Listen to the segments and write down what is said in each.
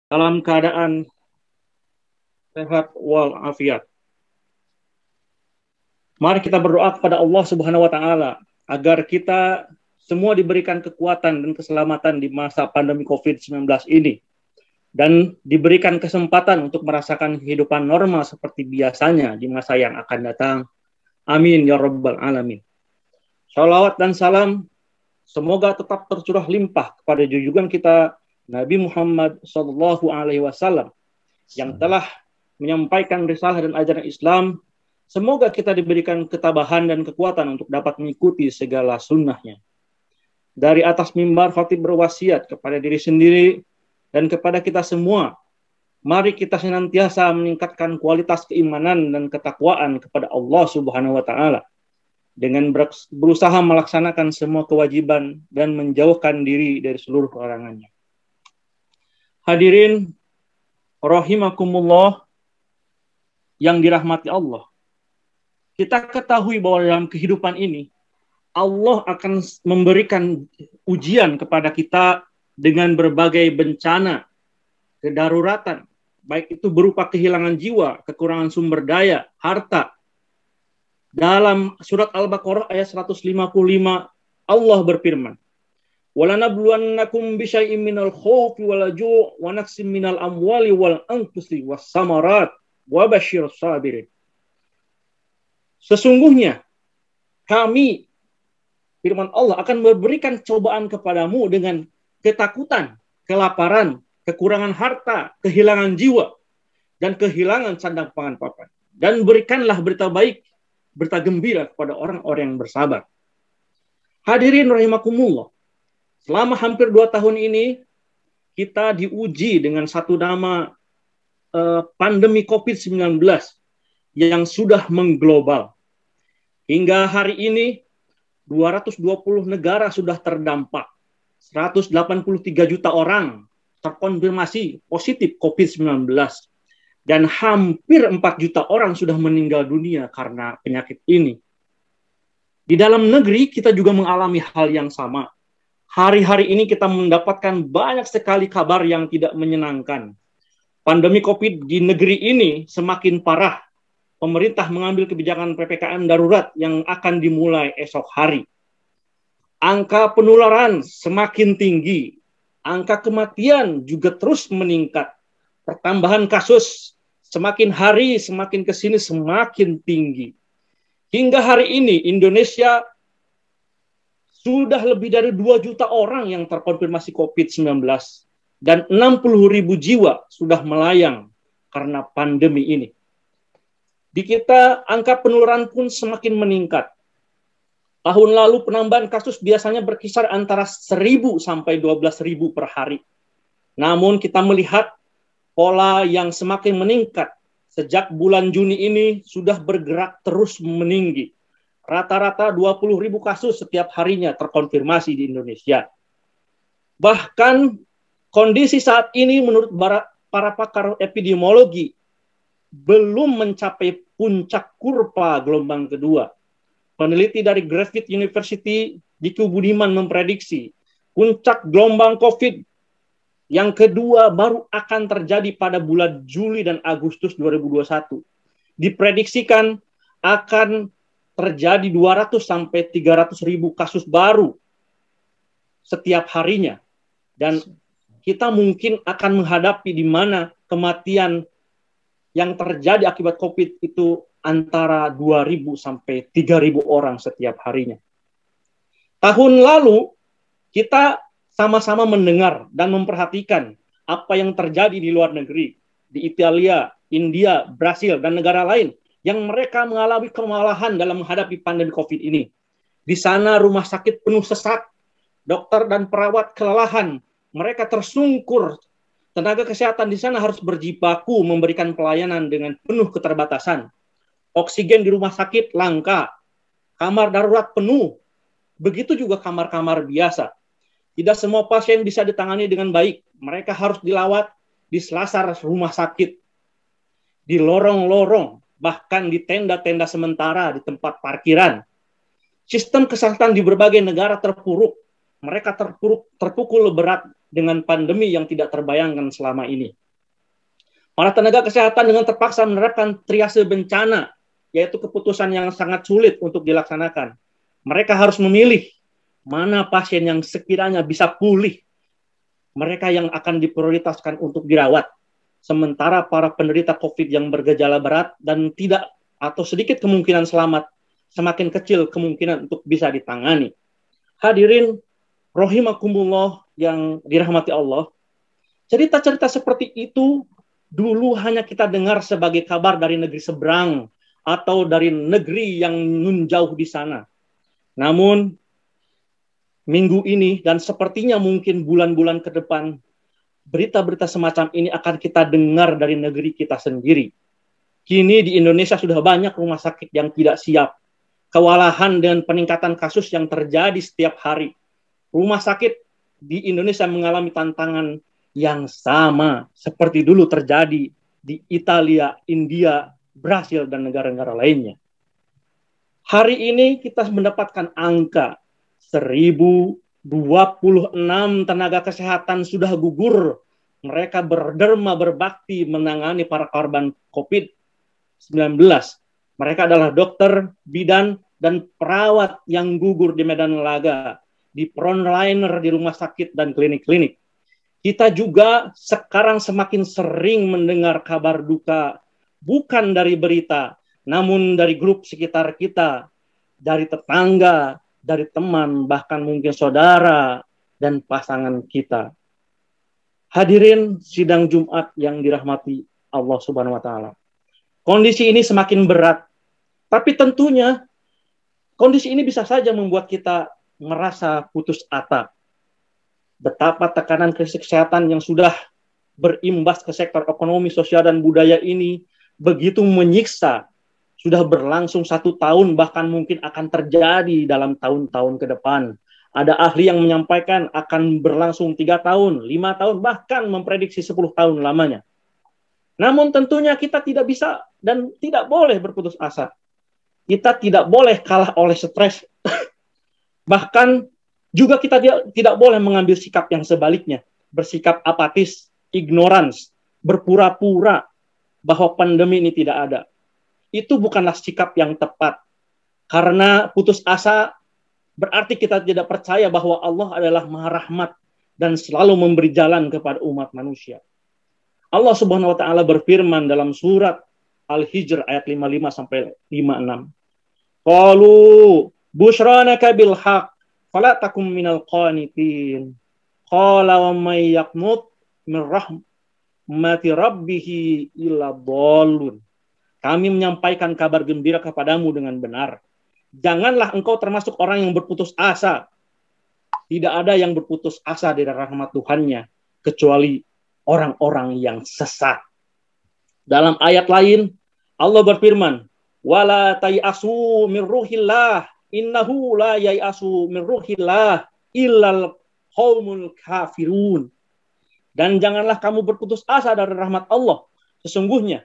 dalam keadaan sehat walafiat. Mari kita berdoa kepada Allah Subhanahu wa taala agar kita semua diberikan kekuatan dan keselamatan di masa pandemi COVID-19 ini dan diberikan kesempatan untuk merasakan kehidupan normal seperti biasanya di masa yang akan datang. Amin ya rabbal alamin. Shalawat dan salam semoga tetap tercurah limpah kepada junjungan kita Nabi Muhammad SAW yang telah menyampaikan risalah dan ajaran Islam. Semoga kita diberikan ketabahan dan kekuatan untuk dapat mengikuti segala sunnahnya. Dari atas mimbar khatib berwasiat kepada diri sendiri dan kepada kita semua, mari kita senantiasa meningkatkan kualitas keimanan dan ketakwaan kepada Allah Subhanahu wa taala dengan berusaha melaksanakan semua kewajiban dan menjauhkan diri dari seluruh larangannya. Hadirin rahimakumullah yang dirahmati Allah. Kita ketahui bahwa dalam kehidupan ini Allah akan memberikan ujian kepada kita dengan berbagai bencana, kedaruratan, baik itu berupa kehilangan jiwa, kekurangan sumber daya, harta. Dalam surat Al-Baqarah ayat 155 Allah berfirman, "Walanabluwannakum bisyai'im minal khaufi wal ju' wa naqsim minal amwali wal anfusi was samarat wa basyirus sabirin." Sesungguhnya kami, firman Allah, akan memberikan cobaan kepadamu dengan ketakutan, kelaparan, kekurangan harta, kehilangan jiwa, dan kehilangan sandang pangan papan. Dan berikanlah berita baik, berita gembira kepada orang-orang yang bersabar. Hadirin rahimakumullah, selama hampir 2 tahun ini, kita diuji dengan satu nama pandemi COVID-19 yang sudah mengglobal. Hingga hari ini, 220 negara sudah terdampak. 183 juta orang terkonfirmasi positif COVID-19. Dan hampir 4 juta orang sudah meninggal dunia karena penyakit ini. Di dalam negeri, kita juga mengalami hal yang sama. Hari-hari ini kita mendapatkan banyak sekali kabar yang tidak menyenangkan. Pandemi COVID di negeri ini semakin parah. Pemerintah mengambil kebijakan PPKM darurat yang akan dimulai esok hari. Angka penularan semakin tinggi. Angka kematian juga terus meningkat. Pertambahan kasus semakin hari, semakin kesini semakin tinggi. Hingga hari ini Indonesia sudah lebih dari 2 juta orang yang terkonfirmasi COVID-19. Dan 60.000 jiwa sudah melayang karena pandemi ini. Di kita, angka penularan pun semakin meningkat. Tahun lalu penambahan kasus biasanya berkisar antara 1.000 sampai 12.000 per hari. Namun kita melihat pola yang semakin meningkat. Sejak bulan Juni ini sudah bergerak terus meninggi. Rata-rata 20.000 kasus setiap harinya terkonfirmasi di Indonesia. Bahkan kondisi saat ini menurut para pakar epidemiologi belum mencapai puncak kurva gelombang kedua. Peneliti dari Griffith University, Diki Budiman, memprediksi puncak gelombang COVID yang kedua baru akan terjadi pada bulan Juli dan Agustus 2021. Diprediksikan akan terjadi 200 sampai 300 ribu kasus baru setiap harinya. Dan kita mungkin akan menghadapi di mana kematian yang terjadi akibat COVID itu antara 2.000 sampai 3.000 orang setiap harinya. Tahun lalu kita sama-sama mendengar dan memperhatikan apa yang terjadi di luar negeri, di Italia, India, Brasil, dan negara lain yang mereka mengalami kewalahan dalam menghadapi pandemi COVID ini. Di sana rumah sakit penuh sesak, dokter dan perawat kelelahan, mereka tersungkur. Tenaga kesehatan di sana harus berjibaku memberikan pelayanan dengan penuh keterbatasan. Oksigen di rumah sakit langka, kamar darurat penuh, begitu juga kamar-kamar biasa. Tidak semua pasien bisa ditangani dengan baik. Mereka harus dilawat di selasar rumah sakit, di lorong-lorong, bahkan di tenda-tenda sementara di tempat parkiran. Sistem kesehatan di berbagai negara terpuruk. Mereka terpukul berat dengan pandemi yang tidak terbayangkan selama ini. Para tenaga kesehatan dengan terpaksa menerapkan triase bencana, yaitu keputusan yang sangat sulit untuk dilaksanakan. Mereka harus memilih mana pasien yang sekiranya bisa pulih, mereka yang akan diprioritaskan untuk dirawat. Sementara para penderita COVID yang bergejala berat dan tidak atau sedikit kemungkinan selamat, semakin kecil kemungkinan untuk bisa ditangani. Hadirin rahimakumullah yang dirahmati Allah, cerita-cerita seperti itu dulu hanya kita dengar sebagai kabar dari negeri seberang atau dari negeri yang nun jauh di sana. Namun minggu ini dan sepertinya mungkin bulan-bulan ke depan, berita-berita semacam ini akan kita dengar dari negeri kita sendiri. Kini di Indonesia sudah banyak rumah sakit yang tidak siap. Kewalahan dengan peningkatan kasus yang terjadi setiap hari. Rumah sakit di Indonesia mengalami tantangan yang sama seperti dulu terjadi di Italia, India, Brasil, dan negara-negara lainnya. Hari ini kita mendapatkan angka 1026 tenaga kesehatan sudah gugur. Mereka berderma berbakti menangani para korban COVID-19. Mereka adalah dokter, bidan, dan perawat yang gugur di medan laga, di frontliner di rumah sakit dan klinik-klinik. Kita juga sekarang semakin sering mendengar kabar duka, bukan dari berita, namun dari grup sekitar kita, dari tetangga, dari teman, bahkan mungkin saudara dan pasangan kita. Hadirin sidang Jumat yang dirahmati Allah Subhanahu wa Ta'ala. Kondisi ini semakin berat, tapi tentunya kondisi ini bisa saja membuat kita merasa putus asa. Betapa tekanan krisis kesehatan yang sudah berimbas ke sektor ekonomi, sosial, dan budaya ini begitu menyiksa. Sudah berlangsung 1 tahun, bahkan mungkin akan terjadi dalam tahun-tahun ke depan. Ada ahli yang menyampaikan akan berlangsung 3 tahun, 5 tahun, bahkan memprediksi 10 tahun lamanya. Namun tentunya kita tidak bisa dan tidak boleh berputus asa. Kita tidak boleh kalah oleh stres. Bahkan juga kita tidak boleh mengambil sikap yang sebaliknya, bersikap apatis, ignorance, berpura-pura bahwa pandemi ini tidak ada. Itu bukanlah sikap yang tepat. Karena putus asa berarti kita tidak percaya bahwa Allah adalah Maha Rahmat dan selalu memberi jalan kepada umat manusia. Allah Subhanahu wa Ta'ala berfirman dalam surat Al-Hijr ayat 55 sampai 56. Qalu bushranaka bil haq fala takum minal qanitin. Qala wa may yaqnut min rahmati rabbih illa dhallun. Kami menyampaikan kabar gembira kepadamu dengan benar. Janganlah engkau termasuk orang yang berputus asa. Tidak ada yang berputus asa dari rahmat Tuhannya kecuali orang-orang yang sesat. Dalam ayat lain, Allah berfirman, "Wala tayasu min ruhillah, innahu la yayasu min ruhillah illal qaumul kafirun." Dan janganlah kamu berputus asa dari rahmat Allah. Sesungguhnya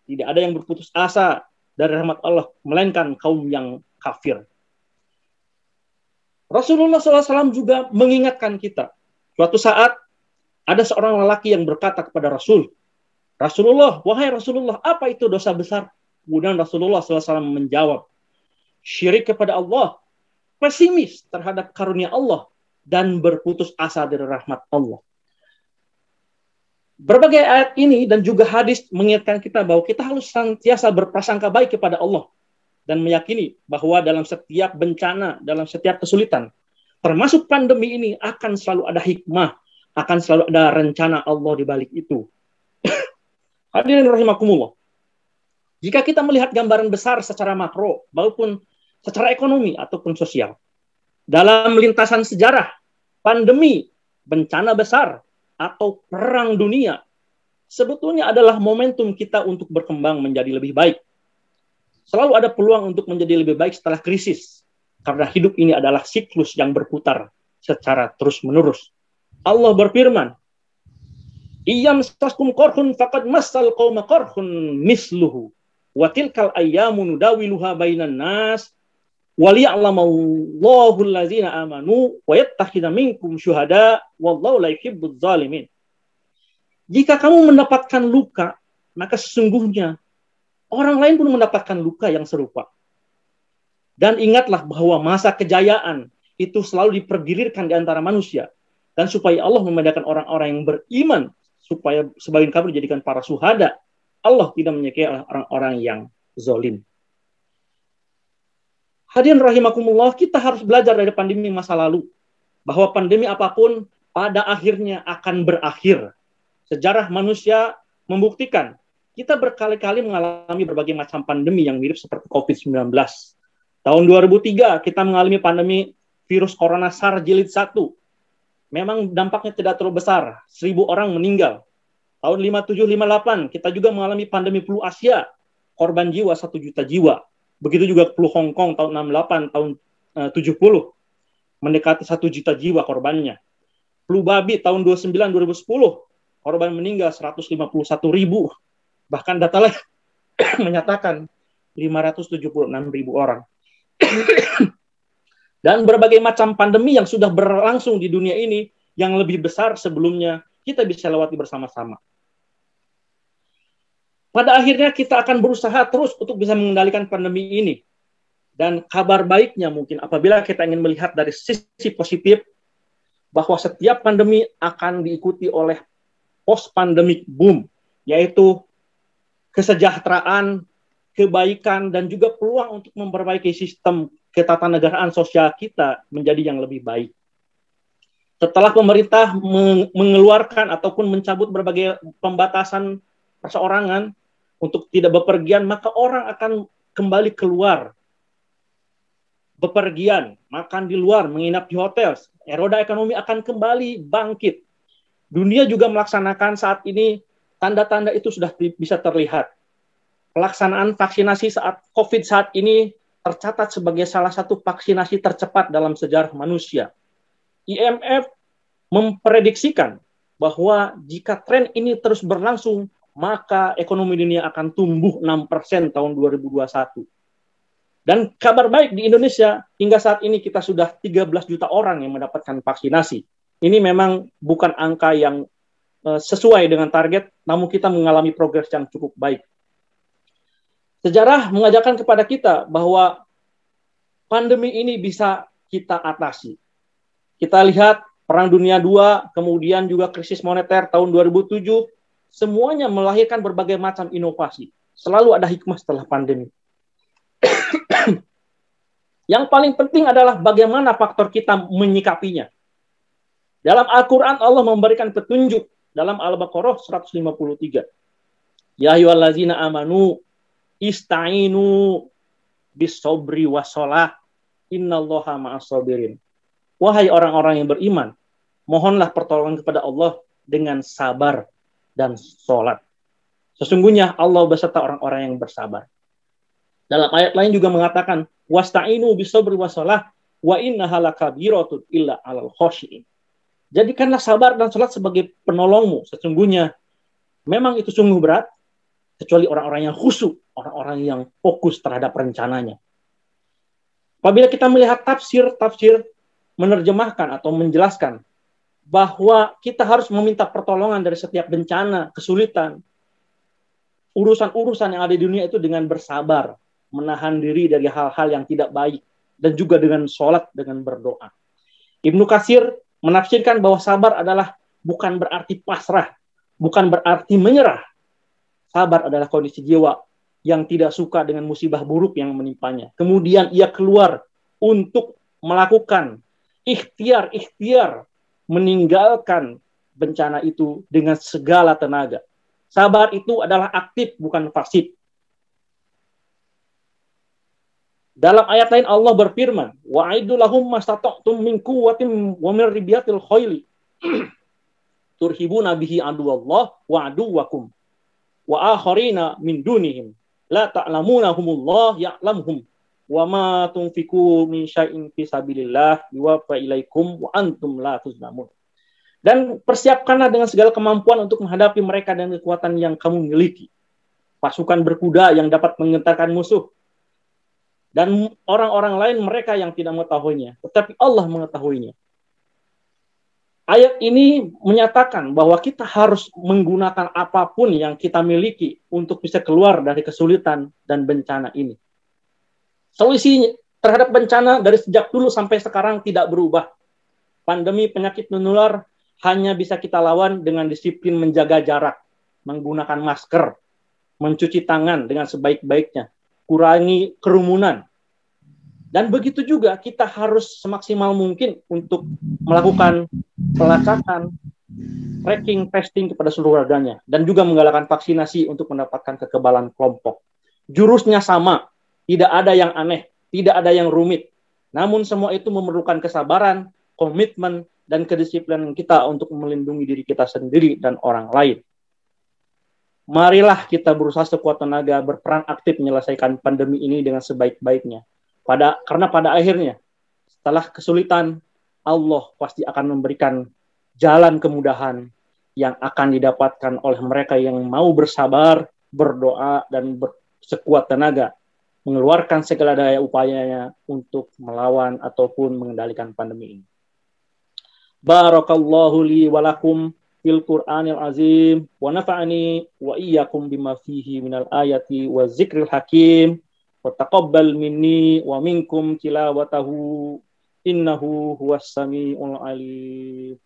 tidak ada yang berputus asa dari rahmat Allah, melainkan kaum yang kafir. Rasulullah SAW juga mengingatkan kita. Suatu saat, ada seorang lelaki yang berkata kepada Rasulullah, wahai Rasulullah, apa itu dosa besar? Kemudian Rasulullah SAW menjawab, syirik kepada Allah, pesimis terhadap karunia Allah, dan berputus asa dari rahmat Allah. Berbagai ayat ini dan juga hadis mengingatkan kita bahwa kita harus senantiasa berprasangka baik kepada Allah dan meyakini bahwa dalam setiap bencana, dalam setiap kesulitan, termasuk pandemi ini akan selalu ada hikmah, akan selalu ada rencana Allah di balik itu. Hadirin rahimakumullah. Jika kita melihat gambaran besar secara makro maupun secara ekonomi ataupun sosial, dalam lintasan sejarah, pandemi, bencana besar, atau perang dunia sebetulnya adalah momentum kita untuk berkembang menjadi lebih baik. Selalu ada peluang untuk menjadi lebih baik setelah krisis, karena hidup ini adalah siklus yang berputar secara terus-menerus. Allah berfirman, "Iyam saskum qarhun faqad massal qauma qarhun misluhu wa tilkal ayyamu nudawiluha bainan nas Waliya'lamallahu allazina amanu wa yattakhidha minkum syuhada wallahu la yuhibbudz zalimin. Jika kamu mendapatkan luka, maka sesungguhnya orang lain pun mendapatkan luka yang serupa. Dan ingatlah bahwa masa kejayaan itu selalu dipergilirkan di antara manusia. Dan supaya Allah membedakan orang-orang yang beriman, supaya sebagian kamu dijadikan para syuhada, Allah tidak menyukai orang-orang yang zalim. Hadirin rahimakumullah, kita harus belajar dari pandemi masa lalu. Bahwa pandemi apapun pada akhirnya akan berakhir. Sejarah manusia membuktikan kita berkali-kali mengalami berbagai macam pandemi yang mirip seperti COVID-19. Tahun 2003 kita mengalami pandemi virus corona SARS jilid 1. Memang dampaknya tidak terlalu besar, 1.000 orang meninggal. Tahun 57-58 kita juga mengalami pandemi flu Asia, korban jiwa 1 juta jiwa. Begitu juga flu Hong Kong tahun 68, tahun 70, mendekati 1 juta jiwa korbannya. Flu babi tahun 29-2010, korban meninggal 151.000. Bahkan data lain menyatakan 576.000 orang. Dan berbagai macam pandemi yang sudah berlangsung di dunia ini yang lebih besar sebelumnya kita bisa lewati bersama-sama. Pada akhirnya kita akan berusaha terus untuk bisa mengendalikan pandemi ini. Dan kabar baiknya mungkin apabila kita ingin melihat dari sisi positif bahwa setiap pandemi akan diikuti oleh post-pandemic boom, yaitu kesejahteraan, kebaikan, dan juga peluang untuk memperbaiki sistem ketatanegaraan sosial kita menjadi yang lebih baik. Setelah pemerintah mengeluarkan ataupun mencabut berbagai pembatasan perseorangan untuk tidak bepergian, maka orang akan kembali keluar bepergian, makan di luar, menginap di hotel. Roda ekonomi akan kembali bangkit. Dunia juga melaksanakan saat ini, tanda-tanda itu sudah bisa terlihat. Pelaksanaan vaksinasi saat COVID saat ini tercatat sebagai salah satu vaksinasi tercepat dalam sejarah manusia. IMF memprediksikan bahwa jika tren ini terus berlangsung, maka ekonomi dunia akan tumbuh 6% tahun 2021. Dan kabar baik di Indonesia, hingga saat ini kita sudah 13 juta orang yang mendapatkan vaksinasi. Ini memang bukan angka yang sesuai dengan target, namun kita mengalami progres yang cukup baik. Sejarah mengajarkan kepada kita bahwa pandemi ini bisa kita atasi. Kita lihat Perang Dunia II, kemudian juga krisis moneter tahun 2007, semuanya melahirkan berbagai macam inovasi. Selalu ada hikmah setelah pandemi. Yang paling penting adalah bagaimana faktor kita menyikapinya. Dalam Al-Quran Allah memberikan petunjuk dalam Al-Baqarah 153. Ya ayyuhallazina amanu ista'inu bis-sabri was-shalah innallaha ma'as-sabirin. Wahai orang-orang yang beriman, mohonlah pertolongan kepada Allah dengan sabar dan sholat. Sesungguhnya Allah beserta orang-orang yang bersabar. Dalam ayat lain juga mengatakan, wasta'inu bis-sabri was-shalah wa innaha lakabiratun illa 'alal khashi'in. Jadikanlah sabar dan sholat sebagai penolongmu. Sesungguhnya memang itu sungguh berat, kecuali orang-orang yang khusyuk, orang-orang yang fokus terhadap rencananya. Apabila kita melihat tafsir menerjemahkan atau menjelaskan bahwa kita harus meminta pertolongan dari setiap bencana, kesulitan, urusan-urusan yang ada di dunia itu dengan bersabar, menahan diri dari hal-hal yang tidak baik, dan juga dengan sholat, dengan berdoa. Ibnu Katsir menafsirkan bahwa sabar adalah bukan berarti pasrah, bukan berarti menyerah. Sabar adalah kondisi jiwa yang tidak suka dengan musibah buruk yang menimpanya. Kemudian ia keluar untuk melakukan ikhtiar meninggalkan bencana itu dengan segala tenaga. Sabar itu adalah aktif, bukan pasif. Dalam ayat lain Allah berfirman, wa'iddu lahum mastata'tum min quwwatin wa min ribiyatil khayli turhibuna bihi aduwallah wa aduwakum wa akharina min dunihim la ta'lamunahumullah ya'lamhum wa ma tunfiqu min syai'in fi sabilillah yuwaffa ilaikum wa antum la tuzlamun. Dan persiapkanlah dengan segala kemampuan untuk menghadapi mereka dengan kekuatan yang kamu miliki. Pasukan berkuda yang dapat menggentarkan musuh, dan orang-orang lain mereka yang tidak mengetahuinya, tetapi Allah mengetahuinya. Ayat ini menyatakan bahwa kita harus menggunakan apapun yang kita miliki untuk bisa keluar dari kesulitan dan bencana ini. Solusi terhadap bencana dari sejak dulu sampai sekarang tidak berubah. Pandemi penyakit menular hanya bisa kita lawan dengan disiplin menjaga jarak, menggunakan masker, mencuci tangan dengan sebaik-baiknya, kurangi kerumunan. Dan begitu juga kita harus semaksimal mungkin untuk melakukan pelacakan, tracking, testing kepada seluruh warganya, dan juga menggalakkan vaksinasi untuk mendapatkan kekebalan kelompok. Jurusnya sama, tidak ada yang aneh, tidak ada yang rumit. Namun semua itu memerlukan kesabaran, komitmen, dan kedisiplinan kita untuk melindungi diri kita sendiri dan orang lain. Marilah kita berusaha sekuat tenaga berperan aktif menyelesaikan pandemi ini dengan sebaik-baiknya. Karena pada akhirnya, setelah kesulitan, Allah pasti akan memberikan jalan kemudahan yang akan didapatkan oleh mereka yang mau bersabar, berdoa, dan bersekuat tenaga, mengeluarkan segala daya upayanya untuk melawan ataupun mengendalikan pandemi ini. Barakallahu li walakum fil Qur'anil azim wa nafa'ani wa iyyakum bima fihi minal ayati wa zikril hakim wa taqabbal minni wa minkum tilawatahu innahu huwas samiul alim.